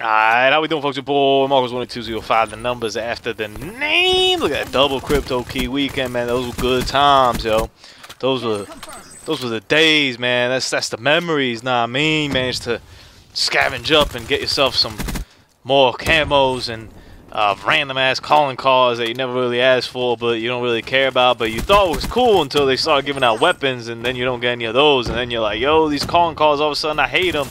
Alright, how we doing, folks? Your boy Marcos 1205. The numbers after the name. Look at that double crypto key weekend, man. Those were good times, yo. Those were the days, man. That's the memories. Nah, I mean, managed to scavenge up and get yourself some more camos and random ass calling cards that you never really asked for, but you don't really care about, but you thought it was cool until they started giving out weapons, and then you don't get any of those, and then you're like, yo, these calling cards, all of a sudden I hate them.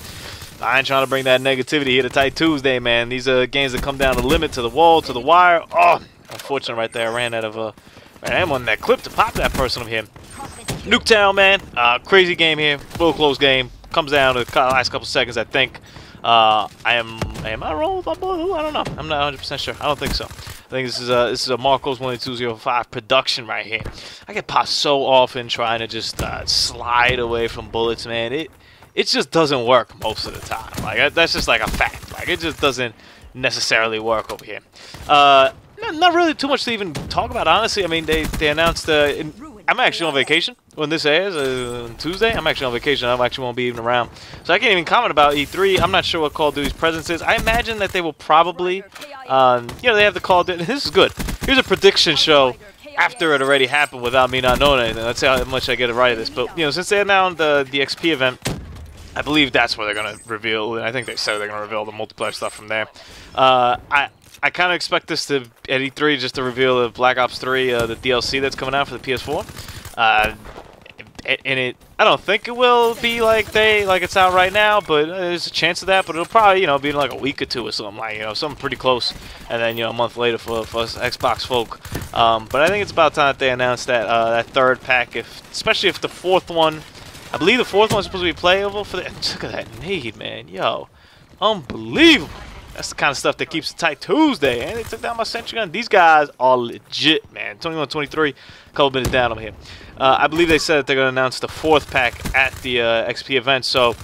I ain't trying to bring that negativity here to Tight Tuesday, man. These are games that come down the limit, to the wall, to the wire. Oh, unfortunate right there. I ran out of ammo in that clip to pop that person over here. Nuketown, man. Crazy game here. Real close game. Comes down to the last couple seconds, I think. Am I rolling with my boy? I don't know. I'm not 100% sure. I don't think so. I think this is a Marcos 1205 production right here. I get popped so often trying to just slide away from bullets, man. It just doesn't work most of the time. Like, that's just like a fact. Like, it just doesn't necessarily work over here. Not really too much to even talk about, honestly. I mean, they announced I'm actually on vacation when this airs on Tuesday. I'm actually on vacation. I actually won't be even around, so I can't even comment about E3. I'm not sure what Call of Duty's presence is. I imagine that they will probably, they have the Call of Duty. This is good. Here's a prediction show after it already happened without me not knowing anything. Let's see how much I get it right at this. But since they announced the XP event, I believe that's where they're gonna reveal. I think they said they're gonna reveal the multiplayer stuff from there. I kind of expect this to at E3 just to reveal the Black Ops 3, the DLC that's coming out for the PS4. I don't think it will be like it's out right now, but there's a chance of that. But it'll probably be in like a week or two or something, like something pretty close, and then a month later for us Xbox folk. But I think it's about time that they announce that third pack, especially if the fourth one. I believe the fourth one's supposed to be playable for the. Look at that nade, man. Yo, unbelievable. That's the kind of stuff that keeps it Tight Tuesday. And they took down my sentry gun. These guys are legit, man. 21-23, a couple minutes down over here. I believe they said that they're going to announce the fourth pack at the XP event. So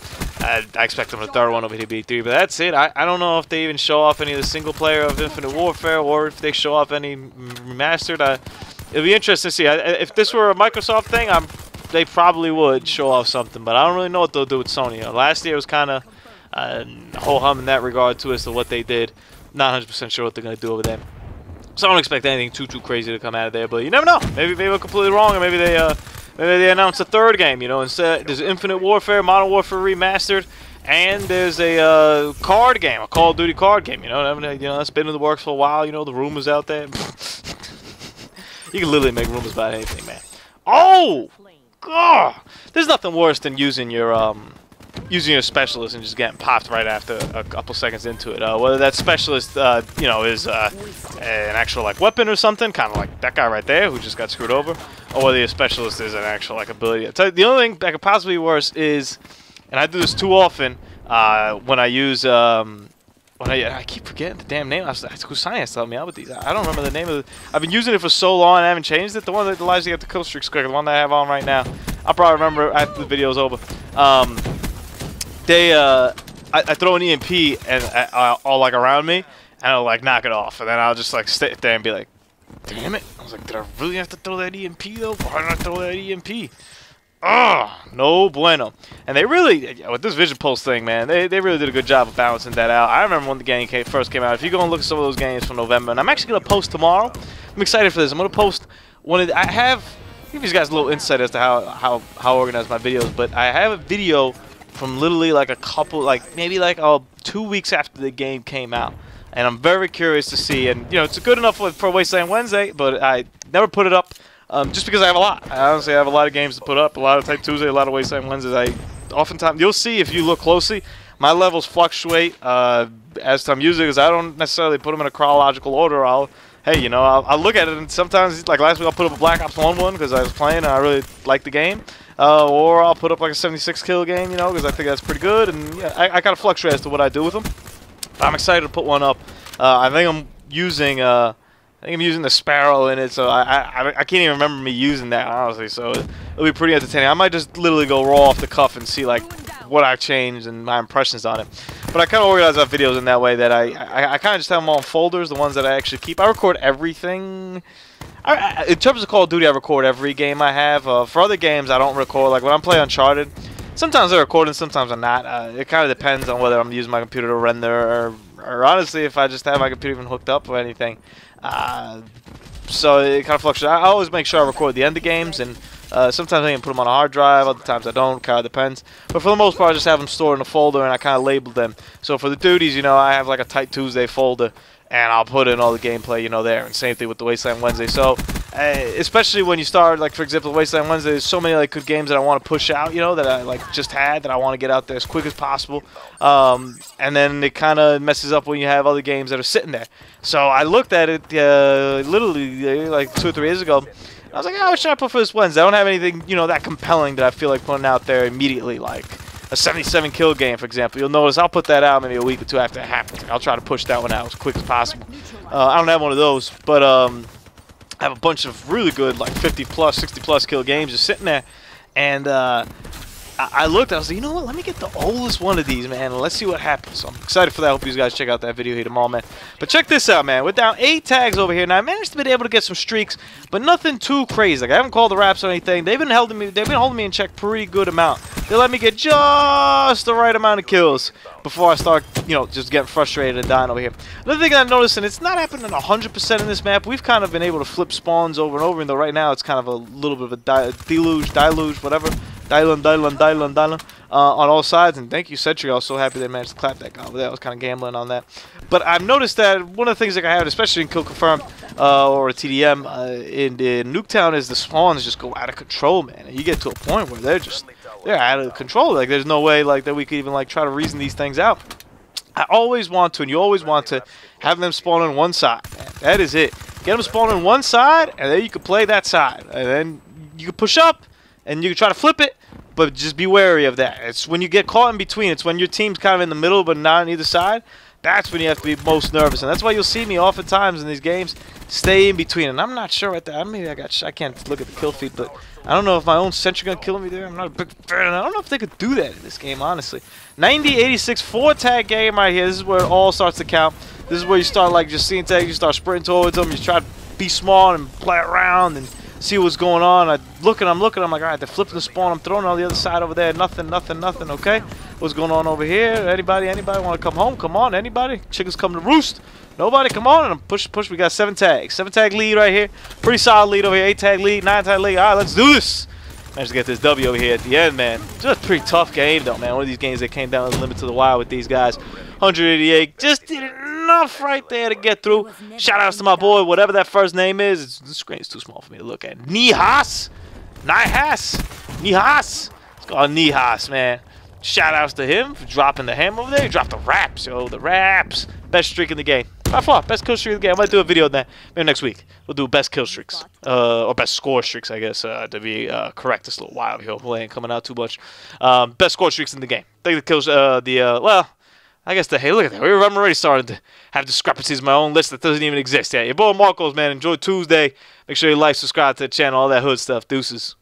I expect them the third one over here to be 3. But that's it. I don't know if they even show off any of the single player of Infinite Warfare or if they show off any remastered. It'll be interesting to see. If this were a Microsoft thing, they probably would show off something, but I don't really know what they'll do with Sony. Last year was kind of ho-hum in that regard too as to what they did. Not 100% sure what they're going to do over there. So I don't expect anything too crazy to come out of there, but you never know. Maybe we're completely wrong, or maybe they announce a third game. Instead there's Infinite Warfare, Modern Warfare Remastered, and there's a card game, a Call of Duty card game. That's been in the works for a while. The rumors out there. You can literally make rumors about anything, man. Oh! God, there's nothing worse than using your specialist and just getting popped right after a couple seconds into it. Whether that specialist, is an actual weapon or something, kind of like that guy right there who just got screwed over, or whether your specialist is an actual ability. The only thing that could possibly be worse is, and I do this too often, when I use I keep forgetting the damn name. Who science helped me out with these? I don't remember the name of it. I've been using it for so long and I haven't changed it. The one that allows you to get the kill streaks quicker, the one that I have on right now. I'll probably remember after the video's over. I throw an EMP and all around me, and I'll knock it off, and then I'll just sit there and be like, damn it! I was like, did I really have to throw that EMP though? Why did I throw that EMP? No bueno. And they really, with this Vision Pulse thing, man, they really did a good job of balancing that out. I remember when the game first came out. If you go and look at some of those games from November, and I'm actually going to post tomorrow. I'm excited for this. I'm going to post give you guys a little insight as to how organized my videos, but I have a video from literally a couple, maybe 2 weeks after the game came out. And I'm very curious to see, and it's good enough for Wasteland Wednesday, but I never put it up. Just because I have a lot. I honestly have a lot of games to put up, a lot of Type Tuesday, a lot of Wasteland Wednesdays. Oftentimes, you'll see if you look closely, my levels fluctuate as I'm using, because I don't necessarily put them in a chronological order. I'll look at it, and sometimes, like last week, I'll put up a Black Ops 1 one because I was playing and I really liked the game. Or I'll put up a 76 kill game, because I think that's pretty good. And yeah, I kind of fluctuate as to what I do with them. But I'm excited to put one up. I think I'm using the Sparrow in it, so I can't even remember me using that, honestly, so it'll be pretty entertaining. I might just literally go raw off the cuff and see what I've changed and my impressions on it. But I kind of organize our videos in that way that I kind of just have them all in folders, the ones that I actually keep. I record everything. In terms of Call of Duty, I record every game I have. For other games, I don't record. Like when I'm playing Uncharted, sometimes I record and sometimes I'm not. It kind of depends on whether I'm using my computer to render or honestly, if I just have my computer even hooked up or anything. So it kind of fluctuates. I always make sure I record the end of games, and sometimes I can put them on a hard drive, other times I don't, kind of depends. But for the most part, I just have them stored in a folder, and I kind of label them. So for the duties, you know, I have like a Tight Tuesday folder, and I'll put in all the gameplay, you know, there. And same thing with the Wasteland Wednesday. So especially when you start, like for example, Wasteland Wednesday, there's so many like good games that I want to push out, you know, that I like just had, that I want to get out there as quick as possible. And then it kind of messes up when you have other games that are sitting there. So I looked at it literally like 2 or 3 years ago. I was like, oh, what should I put for this Wednesday? I don't have anything, you know, that compelling that I feel like putting out there immediately, like a 77 kill game, for example. You'll notice I'll put that out maybe a week or 2 after it happens. I'll try to push that one out as quick as possible. I don't have one of those, but I have a bunch of really good, like 50 plus, 60 plus kill games just sitting there. And I looked, I was like, you know what, let me get the oldest one of these, man, and let's see what happens. So I'm excited for that. I hope you guys check out that video here tomorrow, man. But check this out, man. We're down 8 tags over here. Now, I managed to be able to get some streaks, but nothing too crazy. Like, I haven't called the raps or anything. They've been holding me in check pretty good amount. They let me get just the right amount of kills before I start, you know, just getting frustrated and dying over here. Another thing I've noticed, and it's not happening 100% in this map, we've kind of been able to flip spawns over and over, and though right now it's kind of a little bit of a deluge, whatever. Dylan, on all sides, and thank you, Sentry. I was so happy they managed to clap that guy over there. I was kind of gambling on that. But I've noticed that one of the things that I have, especially in Kill Confirmed or a TDM in Nuketown, is the spawns just go out of control, man. And you get to a point where they're out of control. Like, there's no way like that we could even like try to reason these things out. I always want to, and you always want to, have them spawn on one side, man. That is it. Get them spawn on one side, and then you can play that side. And then you can push up, and you can try to flip it, but just be wary of that. It's when you get caught in between. It's when your team's kind of in the middle, but not on either side. That's when you have to be most nervous, and that's why you'll see me oftentimes in these games stay in between. And I'm not sure at that. Maybe I can't look at the kill feed, but I don't know if my own Sentry gonna kill me there. I'm not a big fan. I don't know if they could do that in this game, honestly. 90-86 4-tag game right here. This is where it all starts to count. This is where you start like just seeing tags. You start sprinting towards them. You try to be small and play around and see what's going on. I'm looking, I'm like, all right, they're flipping the spawn. I'm throwing it on the other side over there. Nothing, okay? What's going on over here? Anybody want to come home? Come on, anybody? Chickens come to roost. Nobody, come on. And I'm push. We got 7 tags. 7 tag lead right here. Pretty solid lead over here. 8 tag lead, 9 tag lead. All right, let's do this. Managed to get this W over here at the end, man. Just a pretty tough game, though, man. One of these games that came down the limit to the wire with these guys. 188. Just did enough right there to get through. Shout outs to my boy, whatever that first name is. The screen's too small for me to look at. Nihas. It's called Nihas, man. Shout outs to him for dropping the ham over there. He dropped the raps, yo. The raps. Best streak in the game. By far, best kill streak in the game. I might do a video on that maybe next week. We'll do best kill streaks. Or best score streaks, I guess, to be correct. This little while here. Hopefully I ain't coming out too much. Best score streaks in the game. I think the kills, well, I guess hey, look at that. I'm already starting to have discrepancies in my own list that doesn't even exist yet. Your boy Marcos, man. Enjoy Tuesday. Make sure you like, subscribe to the channel, all that hood stuff. Deuces.